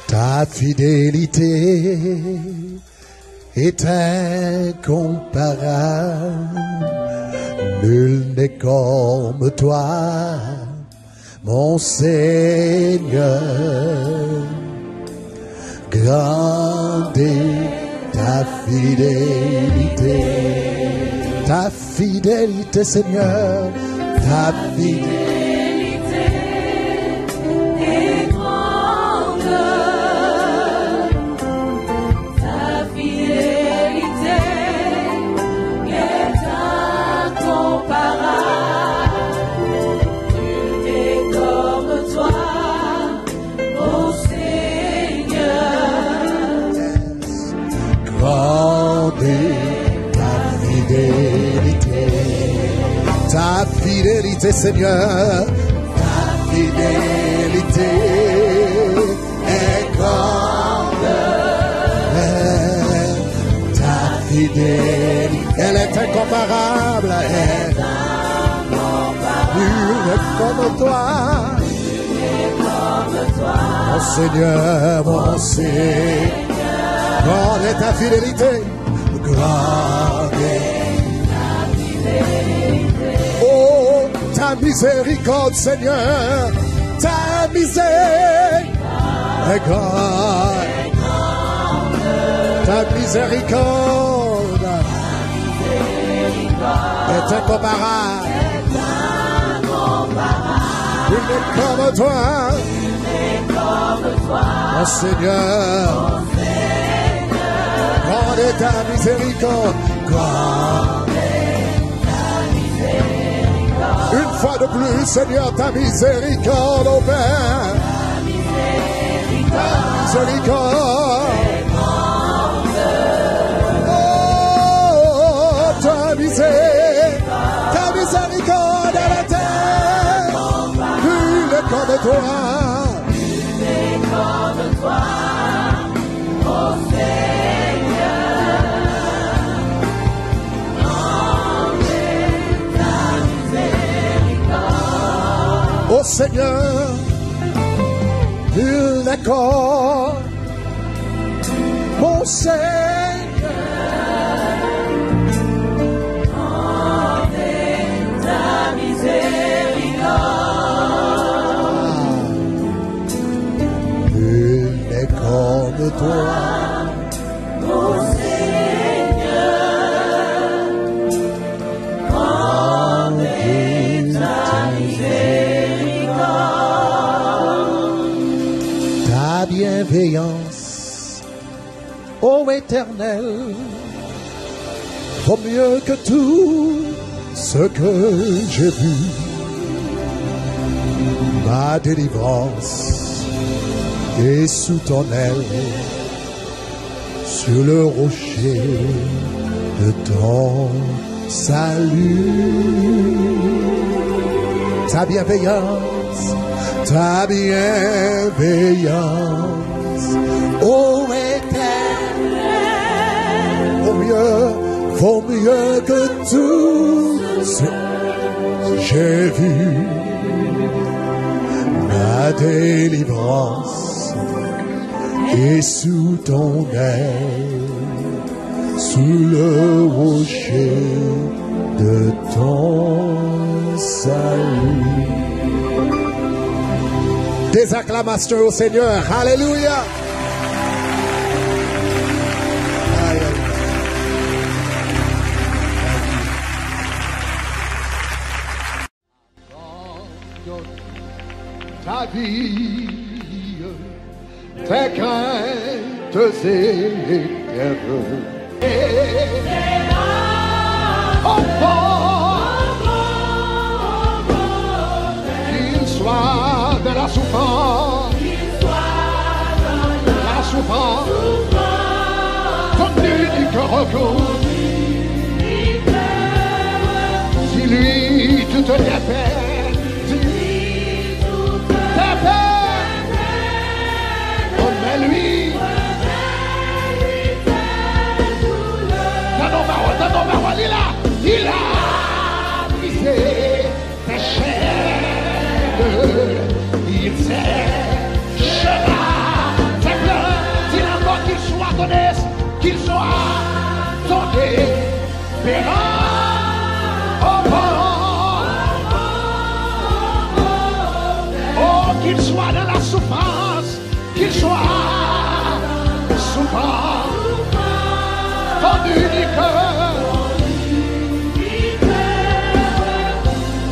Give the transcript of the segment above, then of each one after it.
ta fidélité est incomparable. Nul n'est comme toi, mon Seigneur. Grande est ta fidélité, Seigneur, ta fidélité est grande, ta fidélité est incomparable. Nul n'est comme toi, mon Seigneur. Grande est ta fidélité, Seigneur, ta fidélité est grande, ta fidélité, elle est incomparable, nul n'est comme toi, mon Seigneur, mon Seigneur. Grande est ta fidélité, grande est ta fidélité. Oh, ta miséricorde, Seigneur, ta miséricorde est grande. Ta miséricorde est incomparable. Il n'est comme toi, mon Seigneur. Grande est ta miséricorde, grande est ta miséricorde. Une fois de plus, Seigneur, ta miséricorde, ô Père. Ta miséricorde est grande. Oh, ta miséricorde à la terre. Nul n'est comme toi. Nul n'est comme toi, ô Seigneur. Ô Seigneur, nul n'est comme mon Seigneur. Grande est ta miséricorde. Nul n'est comme toi, mon Seigneur. Grande est ta miséricorde. ta bienveillance, ô Éternel, vaut mieux que tout ce que j'ai vu. Ma délivrance est sous ton aile, sur le rocher de ton salut. Ta bienveillance, ô Éternel, vaut mieux que tout ce que j'ai vu. Ma délivrance est sous ton aile, sous le rocher de ton salut. Des acclamations au Seigneur. Alléluia. Ta vie, tes craintes éternelles. Qu'il soit de la souffrance, ton unique recours. Si lui toutes les peines, oh mais lui, dans nos paroles, il a brisé tes chaînes, il sait qu'il soit ton espérance. Oh, qu'il soit dans la souffrance, qu'il soit souffrant, ton unique.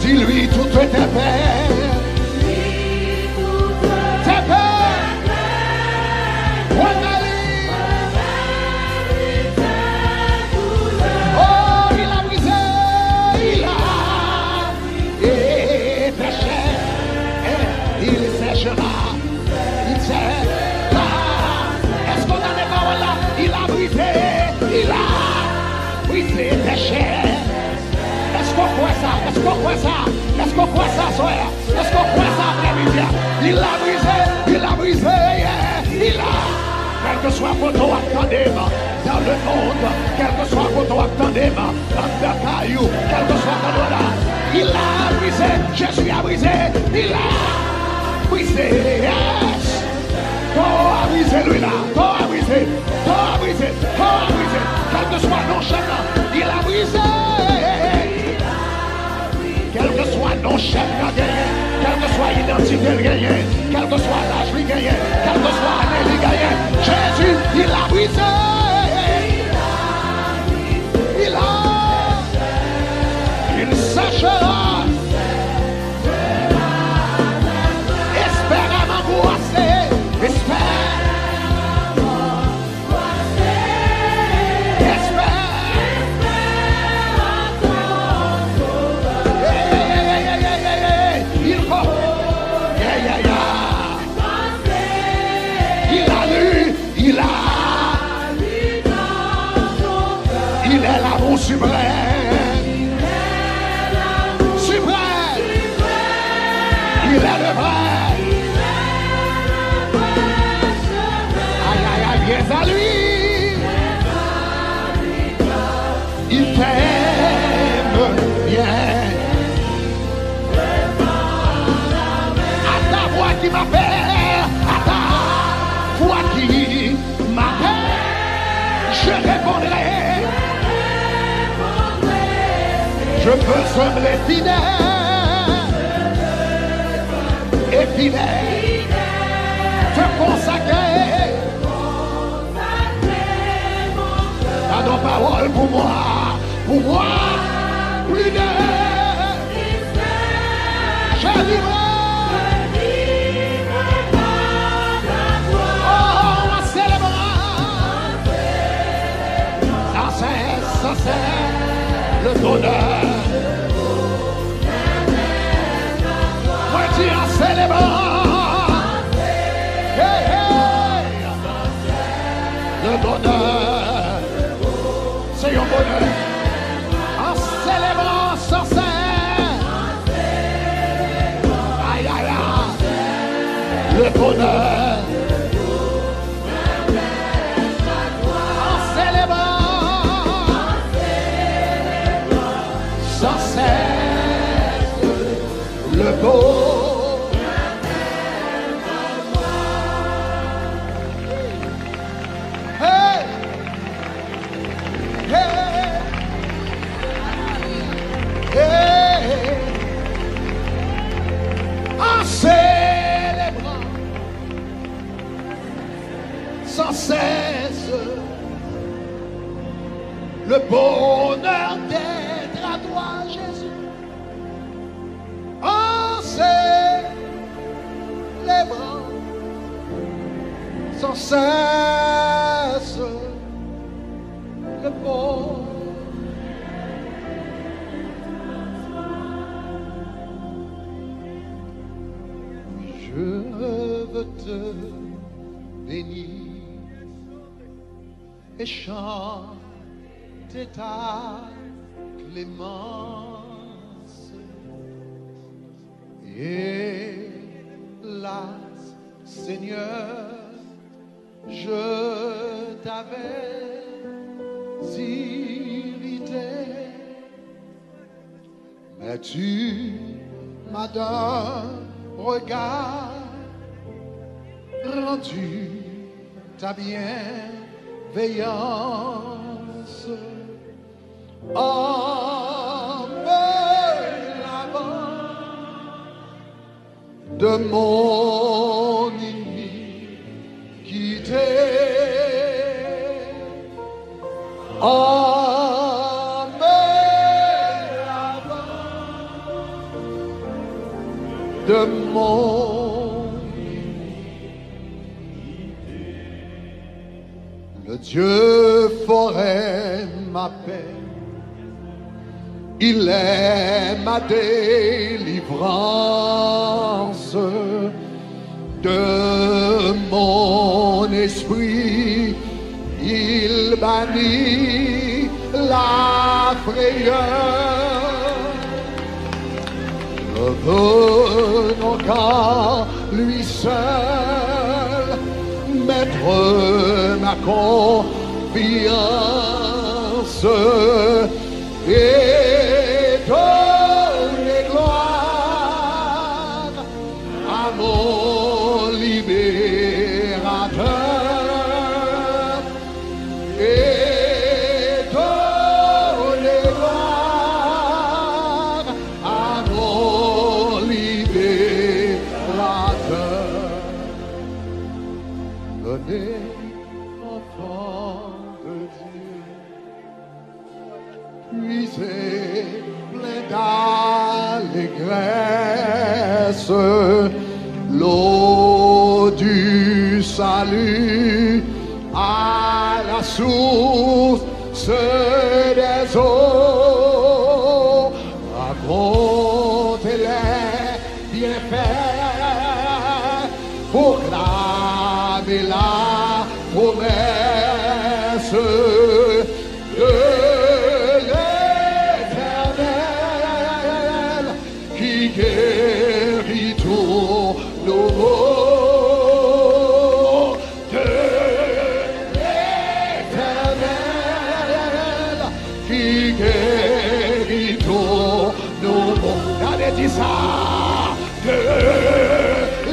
Dis-lui toutes tes peines. Est-ce qu'on a des paroles là? Il a brisé tes chaînes. Est-ce qu'on croit ça? Est-ce qu'on croit ça? Est-ce qu'on croit ça, soeur? Est-ce qu'on croit ça, après-midi? Il a brisé, yeah. Il a. Quel que soit votre attendez dans le monde, quel que soit votre attendez dans le caillou, quel que soit ton là, il a brisé, Jésus a brisé, il a brisé, yes. Toi a brisé lui là, toi a brisé, quel que soit nos chaînes, il a brisé. Quel que soit nos chaînes gagné, quelle que soit l'identité gagné, quel que soit l'âge gagné, quel que soit l'année gagné, Jésus, il a brisé. Il séchera. Espère à m'angoisser, espère. Suprême, il est le vrai. Aïe, aïe, aïe, viens à lui. Il t'aime bien. À ta voix qui m'appelle, à ta voix qui m'appelle, je répondrai. Je veux sembler fidèle et fidèle, te consacrer à nos paroles pour moi, plus de je vivrai. Oh, en célébrant sans cesse le bonheur. Moi dis en célébrant hey, hey. Le bonheur, c'est un bonheur. En célébrant sans cesse, aïe aïe aïe, le bonheur. En célébrant sans cesse le beau. Hey, hey, hey. En célébrant sans cesse le bonheur d'être à toi, Jésus. En célébrant sans cesse le bonheur. Je veux te bénir et chanter ta clémence. Hélas, Seigneur, je t'avais irrité, mais tu m'as d'un regard rendu ta bien bienveillance en me lavant de mon iniquité, en me lavant de mon iniquité. Le Dieu forêt ma paix, il est ma délivrance de mon esprit. Il bannit la frayeur. Revenons qu'à lui seul, mettre ma confiance et donner gloire à mon libérateur, et donner gloire à mon libérateur. Venez, enfants de Dieu, puisez plein d'allégresse l'eau du salut à la source des eaux. Racontez les bienfaits, proclamez la promesse de l'Éternel qui guérit tous nos maux, de l'Éternel qui guérit tous nos maux. Allez, dis ça, de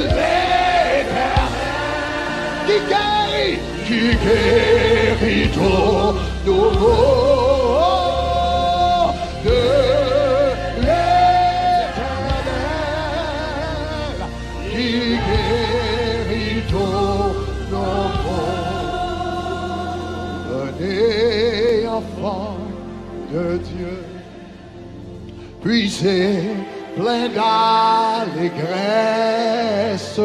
l'Éternel qui guérit tous nos maux, de l'Éternel qui guérit tous nos maux. Venez, enfants de Dieu, puisez plein d'allégresse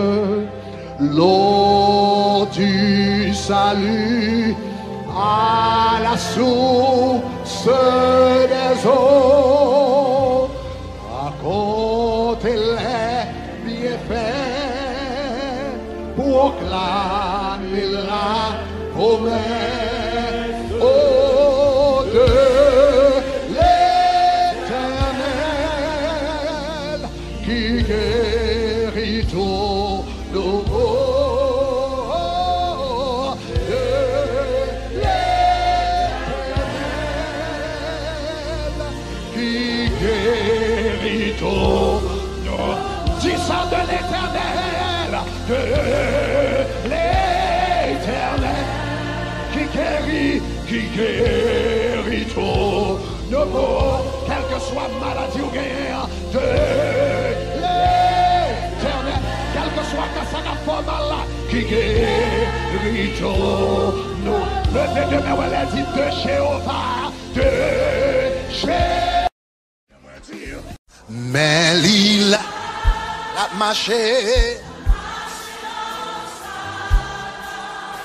l'eau du salut à la source des eaux. Racontez les bienfaits, proclamez la promesse de l'Éternel qui guérit tous nos maux, de l'Éternel qui guérit tous nos. Dis ça, de l'Éternel, de l'Éternel qui guérit tous nos maux, quelle que soit maladie ou guerre, de l'Éternel, quel que soit que ça n'a pas mal, qui guérit tous nos. Levez demain, elle a dit de Jéhovah, de Jéhovah. Mais l'île a marché.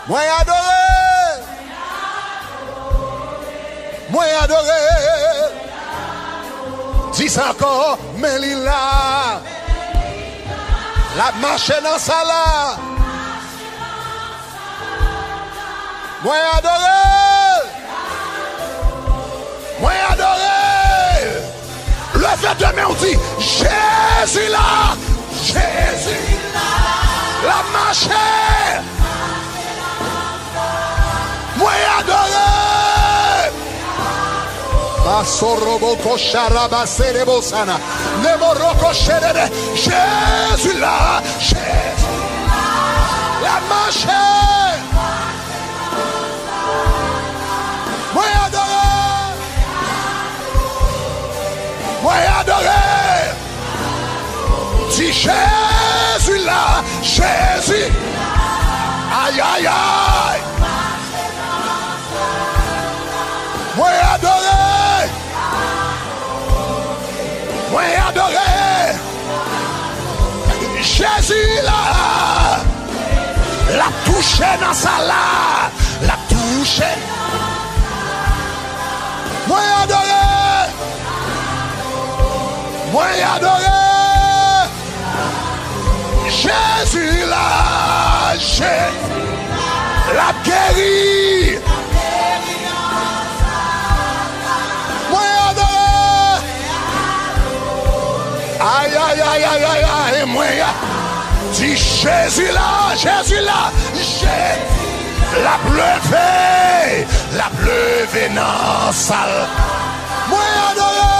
Moi adoré, moi adoré. Dis ça encore, mais l'île la marché dans ça là. Moi adoré, moi adoré. Levez demain, on dit Jésus là, Jésus la marché. Moi adoré. Basoroboko sharaba serebosana. Nemoroko sherebe. Jésus là, Jésus la marché. Si Jésus là, Jésus. Aïe, aïe, aïe. Moi adoré. Moi adoré. Jésus là. La touché dans sa là. La touché. Moi adoré. Moi adoré. Jésus là, Jésus la guéri. Moi adoré. Aïe aïe aïe aïe aïe aïe. Moi si Jésus là, Jésus là, Jésus la pleuvé dans salle. Moi adoré.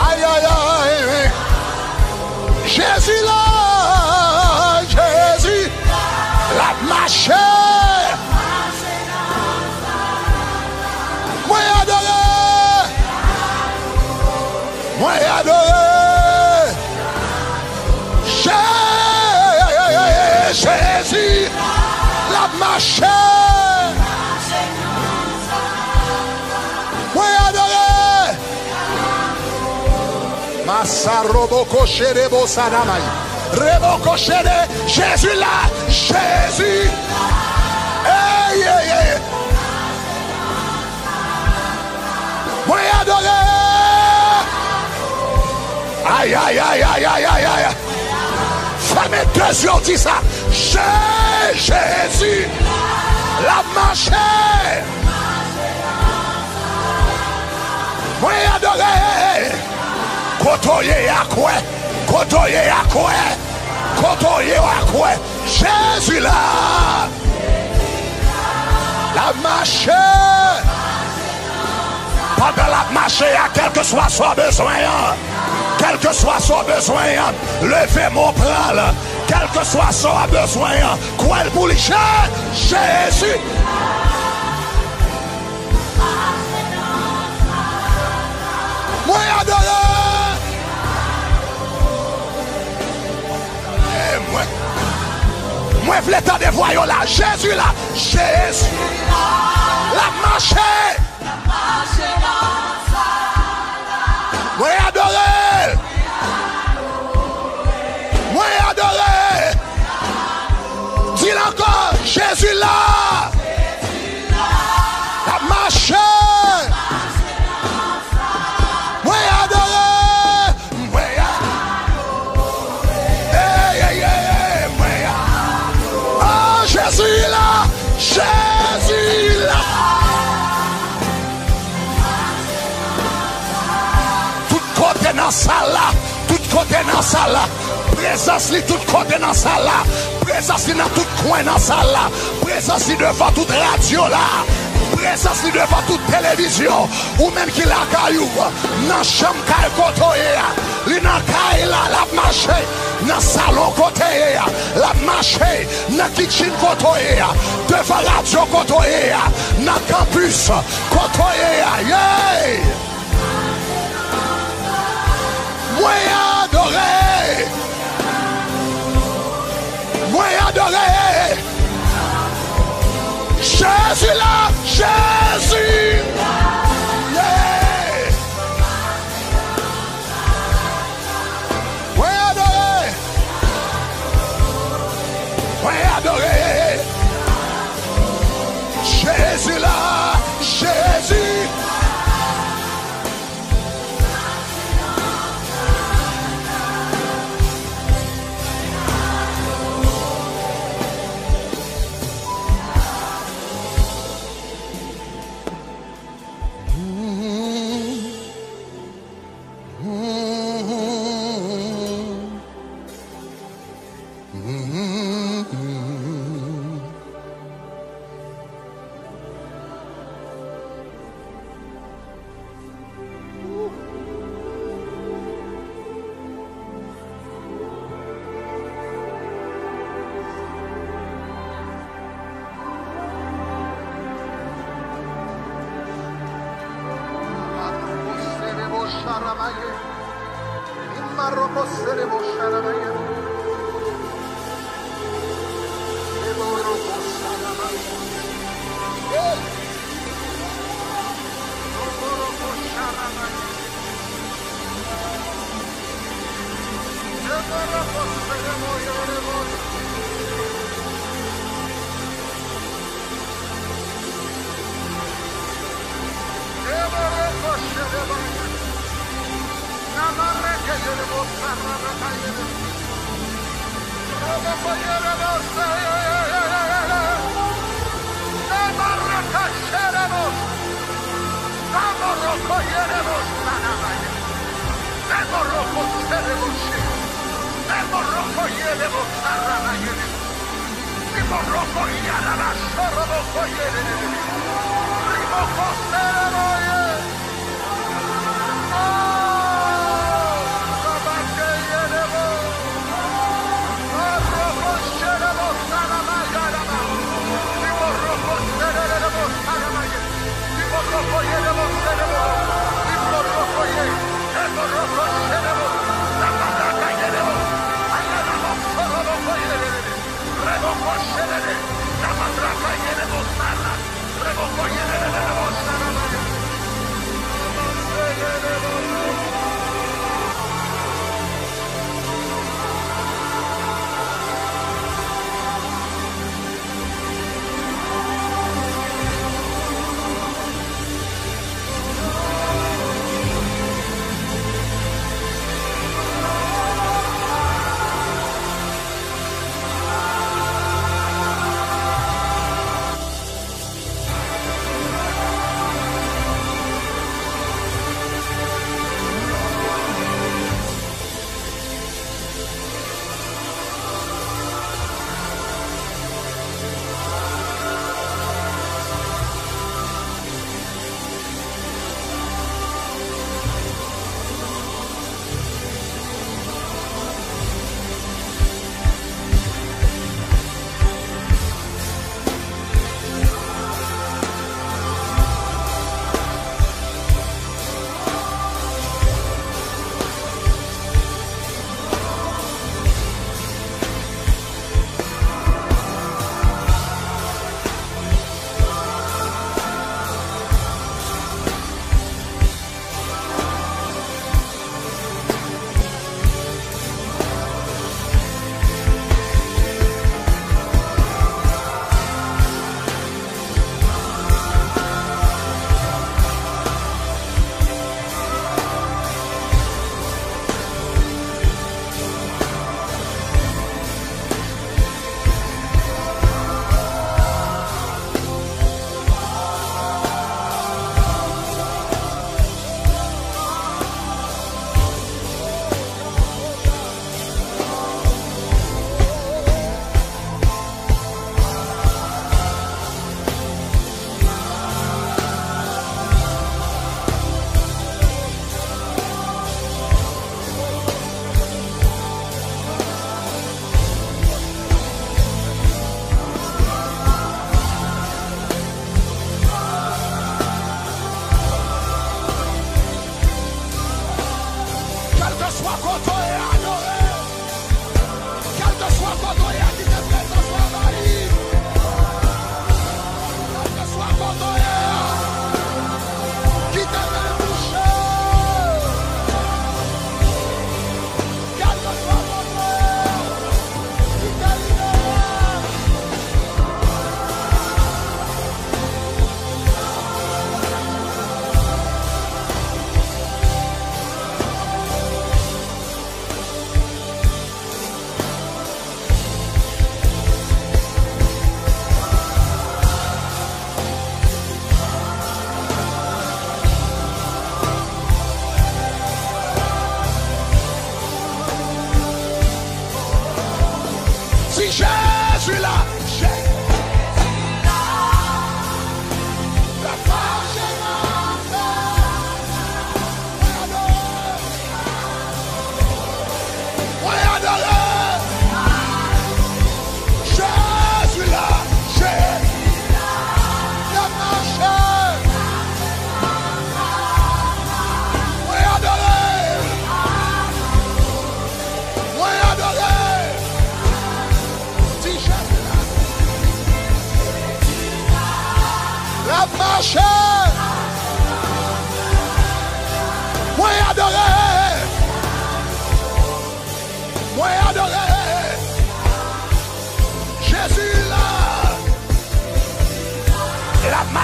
Aïe aïe aïe. Jésus là, Jésus la marché. Moi adoré. Moi adoré. Jésus la marché. Moi adoré. Masaroboko Sherebo Sanamai. Reboko Shere. Jésus là. Jésus. Hey, hey, hey. Moi adoré. Aïe, aïe, aïe, aïe, aïe, aïe, aïe. Fermez deux yeux, dis ça. Jésus. La marché. Moi adoré. Kotoye à quoi? Kotoye à quoi? Kotoye à quoi? Jésus là. La marche. Pendant la marche, quel que soit son besoin, quel que soit son besoin, levez mon bras, quel que soit son besoin, quoi le pour Jésus. Moi adoré. Moi je voulais t'en dévoyer là. Jésus là. Jésus la marche. Moi adoré. Moi adoré. Dis encore. Jésus là. La marche. Moi adoré. Jésus là, Jésus là. Tout côté dans ça là, tout côté dans ça là. Présence li tout côté dans ça là. Présence li dans tout coin dans ça là. Présence li devant toute radio là. Présence li devant toute télévision. Ou même qui la caillou. Dans chambre caille côté. Li nan caille là la marche. Dans salon côté, la marche, dans kitchen côté, devant radio côté, dans campus côté, yeah. Moi adoré, moi adoré, Jésus là, Jésus, yeah. Moi adoré. Jésus là, Jésus.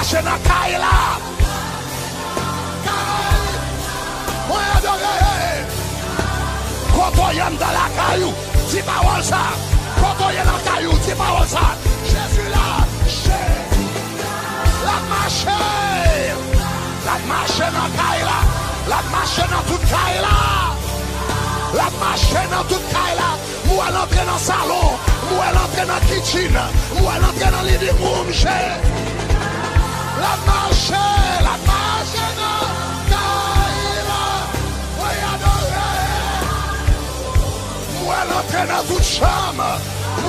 marché dans Kaila. Moi adoré. Quand on y est dans la caillou, dis parole ça. Quand on y est dans la caillou, dis parole ça. Jésus là, la marche dans Kaila. La marche dans toute Kaila. La marche dans toute Kaila. Moi l'entrer dans le salon. Moi l'entrer dans la kitchen. Moi l'entrer dans le living room. La marche dans Kaila. Oui, adoré. Moi l'entrer dans toute chambre.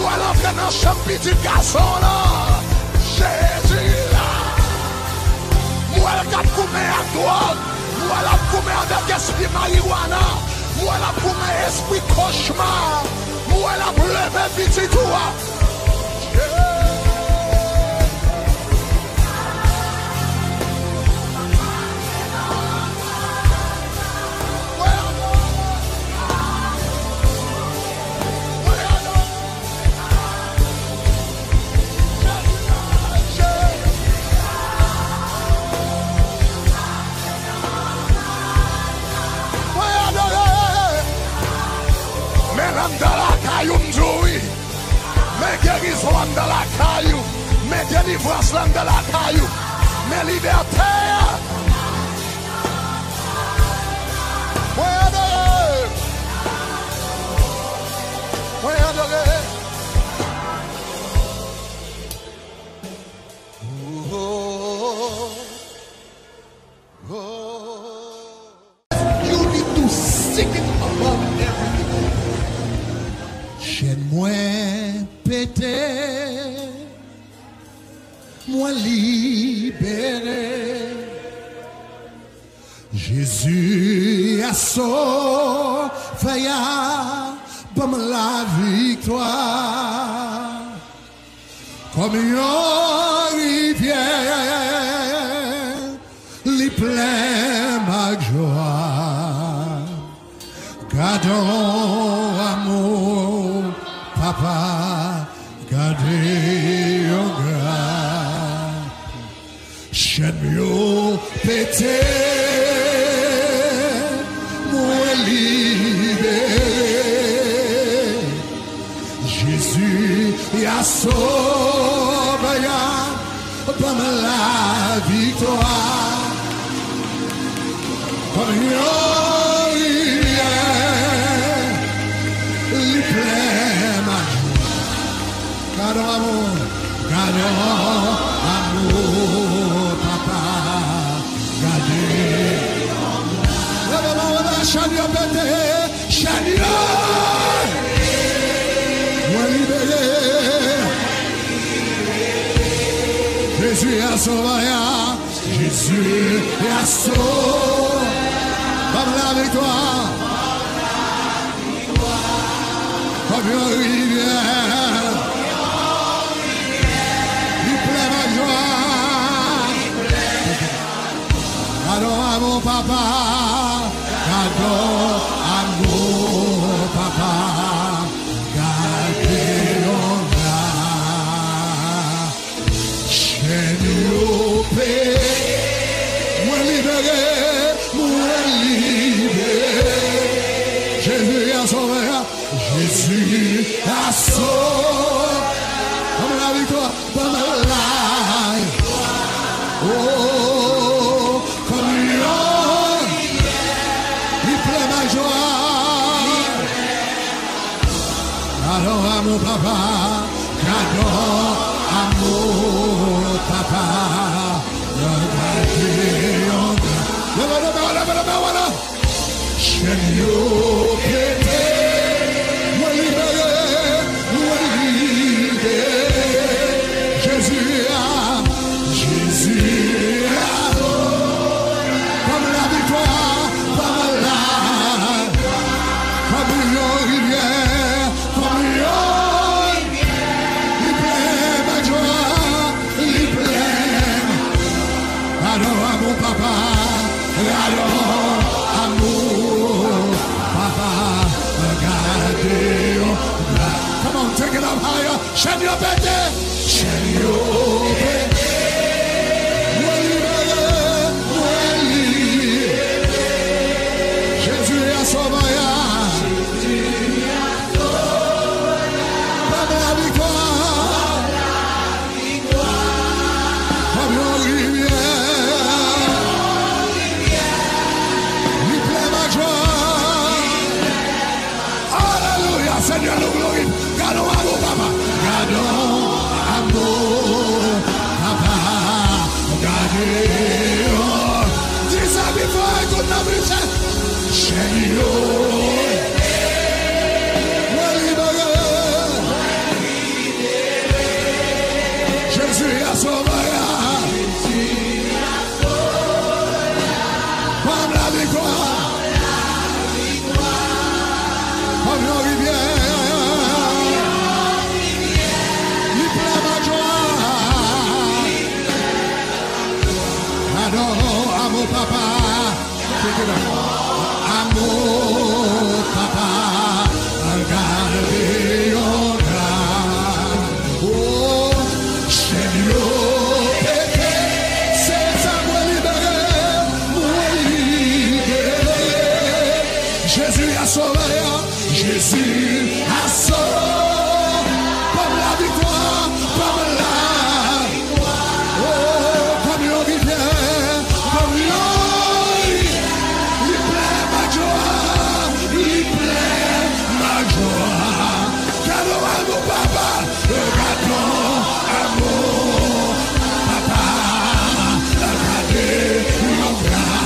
Moi l'entrer dans la chambre petit garçon là. Jésus là. Moi le cap coupé à drogue. Moi la coupé avec esprit marijuana. Moi la coupé esprit cauchemar. Moi la levé petit toi. Dans la caillou, m'joui. Mais guérison dans la caillou. Mais délivrance dans la caillou. Mais liberté. Oui, adoré. Oui, adoré. Oh, oh, oh. You need to stick it above everything. Chaîne moi pété, moi libéré. Jésus a sauvé, comme la victoire, comme une rivière, les pleins ma joie, gardons amour. Papa, gardez au gras, chaîne yo pété, moi libéré. Jésus y a sauvé, comme la victoire, comme une rivière, les pleins. Gardons amour, papa, gardez. Chagnon pété, chagnon, moi libéré. Jésus a sauvé, Jésus a sauvé, comme la victoire, comme une rivière. Gardons amour, papa. Gardons amour, papa. Gardons grâce. Chaîne moi libéré, moi libéré. Jésus a sauvé, Jésus a sauvé. Comme la victoire, comme la oh. Gardons amour, papa. Gardons amour, papa. Voilà. Chaîne pété, moi libéré, moi libéré. Jésus a, comme la victoire, comme la, comme une rivière. Papa, regardons amour, papa, regardez. Come on, take it up higher. Chaîne pété, Gardons gloire, gardons amour, papa. Gardons amour, papa. Gardons. Dis ça before qu'on n'a plus ça. Seigneur. Jésus a sauvé. Comme la victoire. Comme la rivière. Il pleut ma joie. Adore amour papa. Amour papa. Regardez au grand. Oh, Seigneur, c'est ça moi libéré. Jésus a sauvé, Jésus a sauvé. Comme la victoire, comme la victoire. Oh, comme le rivière, comme l'eau. Il plaît ma joie, il plaît ma joie. Gardons amour, papa, gardons amour, papa, regardez mon grand.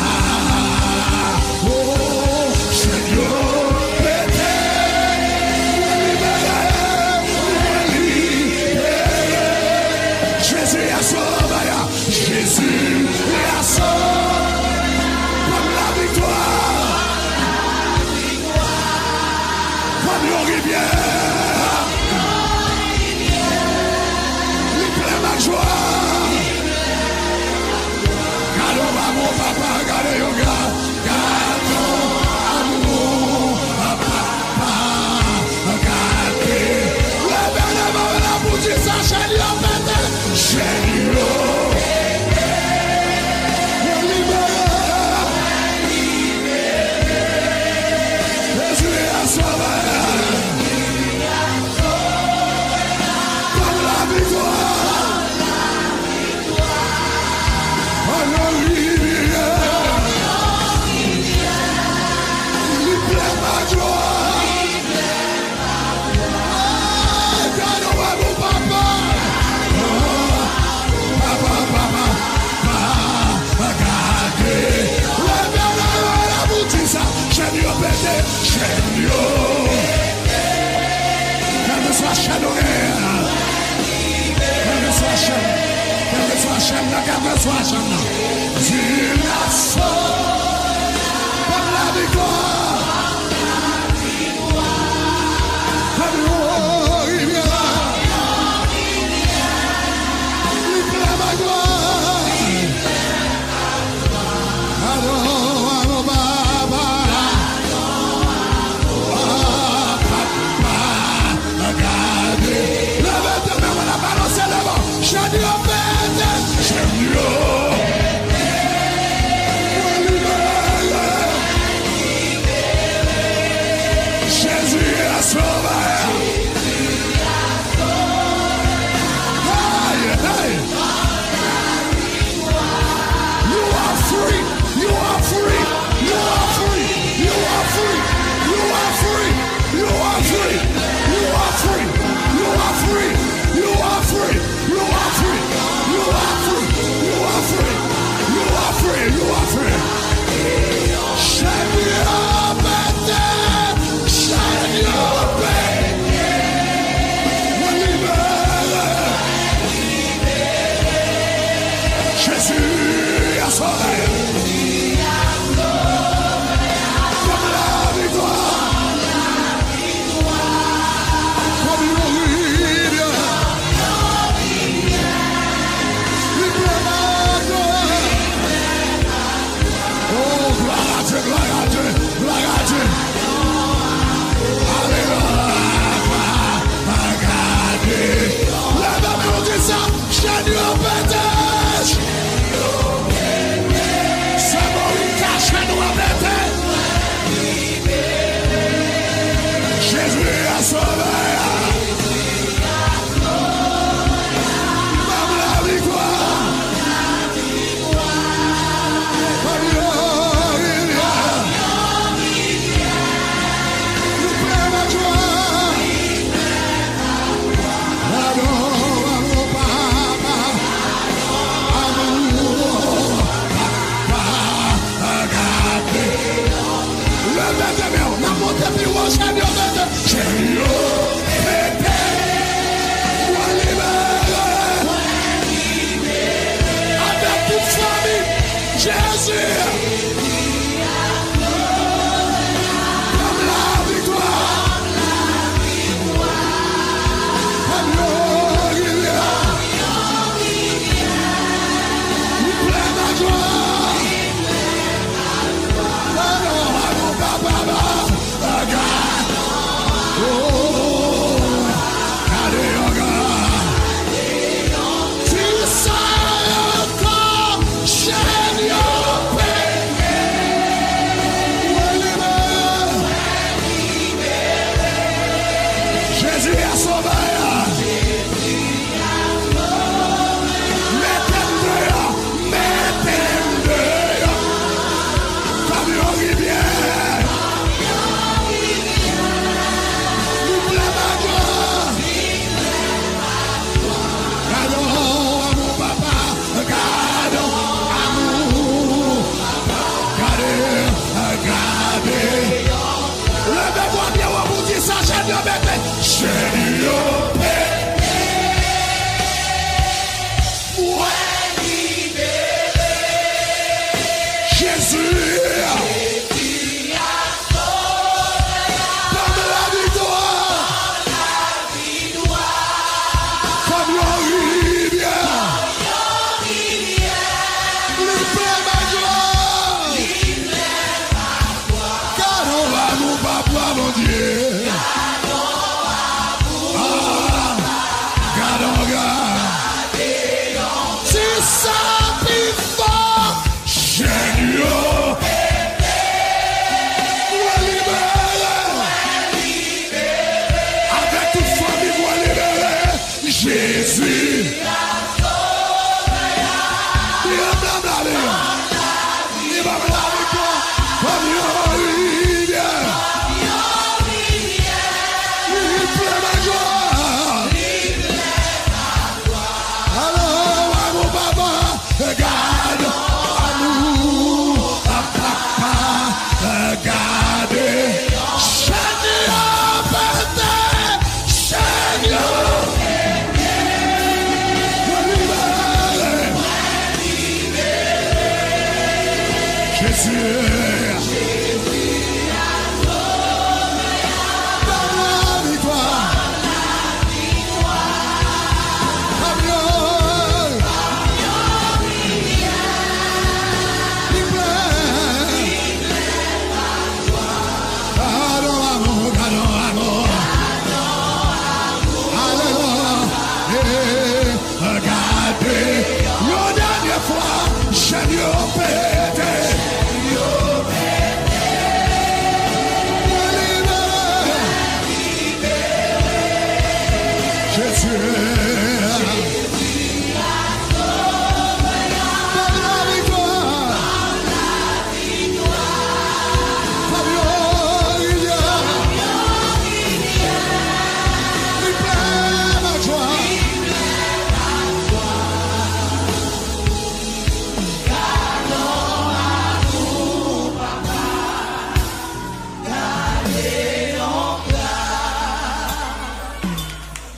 Oh, Seigneur, Jésus a sauvé, Jésus a sauvé, comme la victoire, comme le rivière, il pleut ma joie. Gardons amour, papa, gardez au grand, gardons amour, papa, regardez. Levez-le-moi la boutique, ça chaîne en fait. Seigneur, Jésus a sauvé, comme la victoire, comme la rivière, il pleut ma joie. Gardons amour, papa. Seigneur,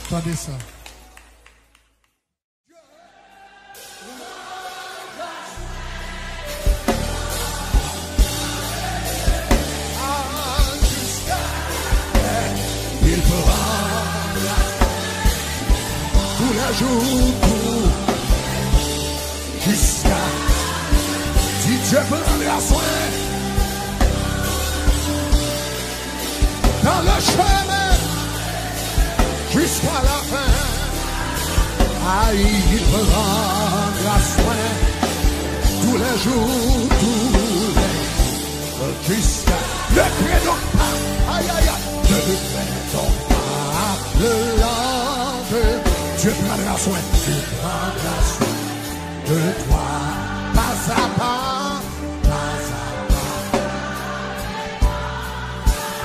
Attendez ça. Il fera tous les jours jusqu'à si Dieu prendra soin dans le chemin jusqu'à la fin. Ah, il prendra soin tous les jours, jusqu'à le créneau. Aïe, aïe, aïe. Ne fais donc pas le lendemain. Dieu prendra soin. Dieu prendra soin de toi. Pas à pas, pas à pas.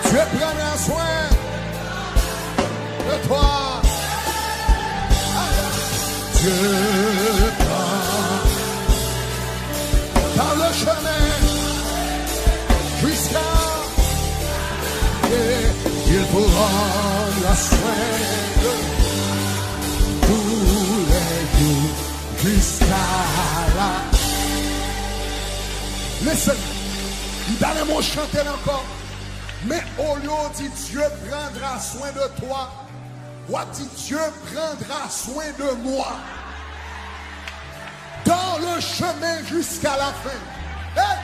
Dieu prendra soin de toi. Dieu prend dans le chemin jusqu'à il pourra la soin de tous les jours jusqu'à la. Listen, d'aller mon chanter encore. Mais au lieu dit Dieu prendra soin de toi, ou dit Dieu prendra soin de moi dans le chemin jusqu'à la fin. Hey!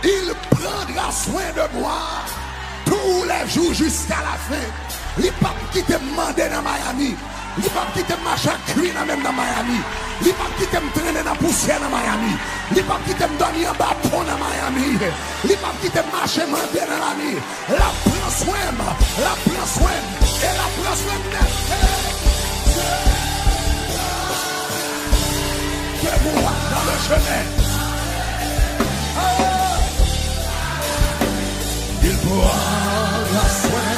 Il prendra soin de moi tous les jours jusqu'à la fin. Il ne pas qui te demandé dans Miami. Il ne pas qui te marcher à cuire même dans Miami. Il ne pas qui te traîner dans la poussière dans Miami. Il ne pas qui te dormir en bas pont dans Miami. Il ne pas qui te marcher mendier dans la nuit. La prend soin, la prend soin. Et la prend soin de moi dans le chemin. Il prendra soin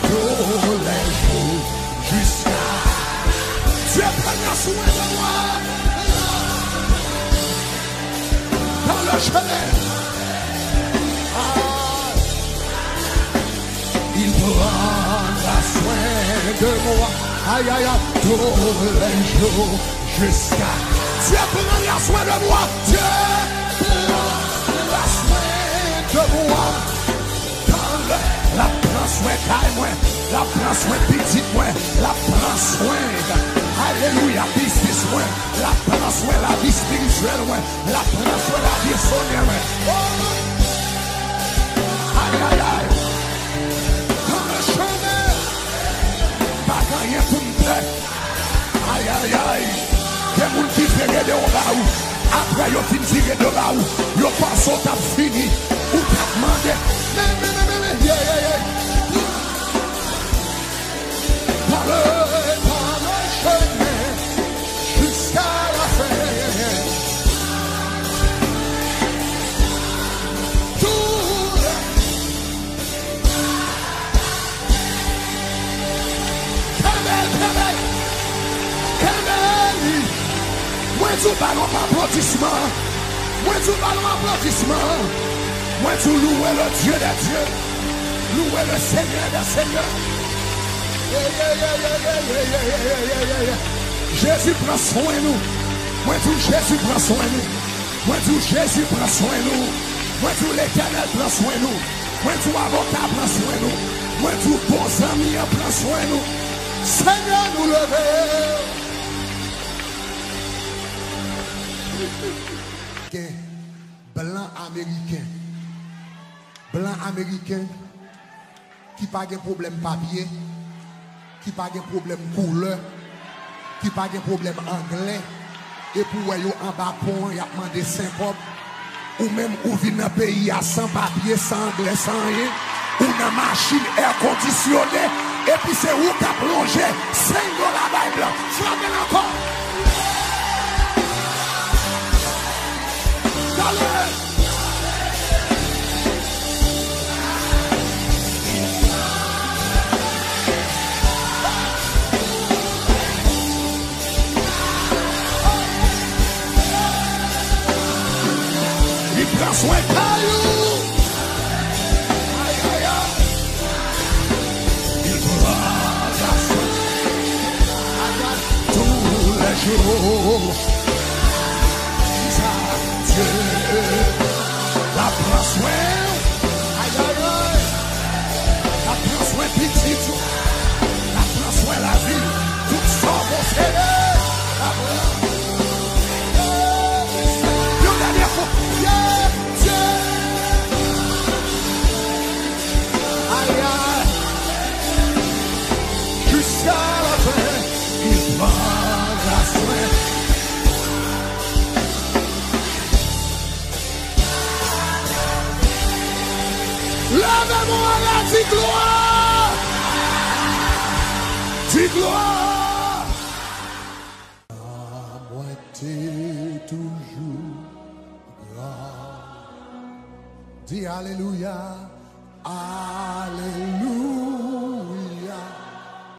tous les jours jusqu'à Dieu prendra soin de moi dans le chemin. Il prendra soin de moi. Aïe, aïe, aïe, tous les jours jusqu'à. Dieu prendra soin de moi. Dieu prendra soin de moi. La prend soin de moi. La prend soin petit moi. La prend soin. Alléluia, business moi. La prend soin la vie spirituelle moi. La prend soin la vie sonnière moi. Aïe, aïe, aïe. Dans le chemin, pas rien pour me faire. Aïe, aïe, aïe. Il y a des gens qui tirent de là-haut. Après, ils ont tiré de là-haut. Ils pensent qu'ils ont fini. Ou t'as demandé. Mais, Dans le chemin, jusqu'à la fin. Moi tu ballon applaudissement. Moi tu ballon applaudissement. Moi tu louer le Dieu des dieux. Louer le Seigneur des seigneurs. Jésus prend soin de nous. Moi tu Jésus prend soin de nous. Moi tu Jésus prend soin de nous. Moi tu l'Éternel prend soin de nous. Moi tu avocat prend soin de nous. Moi tu bons amis prend soin de nous. Seigneur nous lever. Blanc américain qui pas de problème papier, qui pas de problème couleur, qui pas de problème anglais, et pour eux en bas pont y a demandé 5 pop, ou même ou vient dans pays à sans papier, sans anglais, sans rien, ou dans machine air conditionné, et puis c'est où qu'a plongé 5 $ blanc, frappez encore. Il prend soin de caillou. Aïe, aïe, aïe. Il prend soin tous les jours. Dieu la prend soin. Aïe, aïe, aïe. La prend soin petit. La prend soin la vie. Tout ça va faire. Lève-moi là, dis gloire! Dis gloire! À moi t'es toujours grand. Dis alléluia, alléluia.